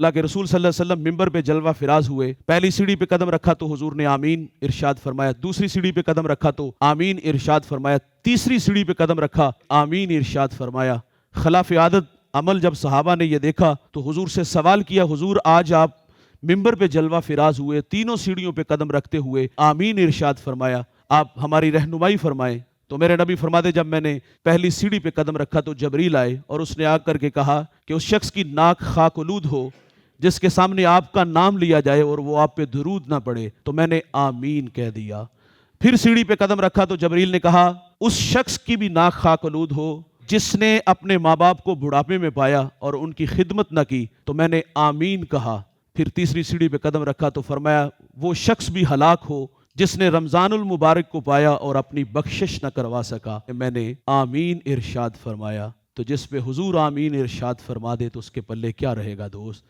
اللہ کے رسول صلی اللہ علیہ وسلم ممبر پہ جلوہ فراز ہوئے، پہلی سیڑھی پہ قدم رکھا تو حضور نے آمین ارشاد فرمایا، دوسری سیڑھی پہ قدم رکھا تو آمین ارشاد فرمایا، تیسری سیڑھی پہ قدم رکھا آمین ارشاد فرمایا۔ خلاف عادت عمل جب صحابہ نے یہ دیکھا تو حضور سے سوال کیا، حضور آج آپ ممبر پہ جلوہ فراز ہوئے، تینوں سیڑھیوں پہ قدم رکھتے ہوئے آمین ارشاد فرمایا، آپ ہماری رہنمائی فرمائیں۔ تو میرے نبی فرماتے جب میں نے پہلی سیڑھی پہ قدم رکھا تو جبریل آئے اور اس نے آ کر کے کہا کہ اس شخص کی ناک خاک آلود ہو جس کے سامنے آپ کا نام لیا جائے اور وہ آپ پہ درود نہ پڑے، تو میں نے آمین کہہ دیا۔ پھر سیڑھی پہ قدم رکھا تو جبریل نے کہا اس شخص کی بھی ناک خاک آلود ہو جس نے اپنے ماں باپ کو بڑھاپے میں پایا اور ان کی خدمت نہ کی، تو میں نے آمین کہا۔ پھر تیسری سیڑھی پہ قدم رکھا تو فرمایا وہ شخص بھی ہلاک ہو جس نے رمضان المبارک کو پایا اور اپنی بخشش نہ کروا سکا، میں نے آمین ارشاد فرمایا۔ تو جس پہ حضور آمین ارشاد فرما دے تو اس کے پلے کیا رہے گا دوست۔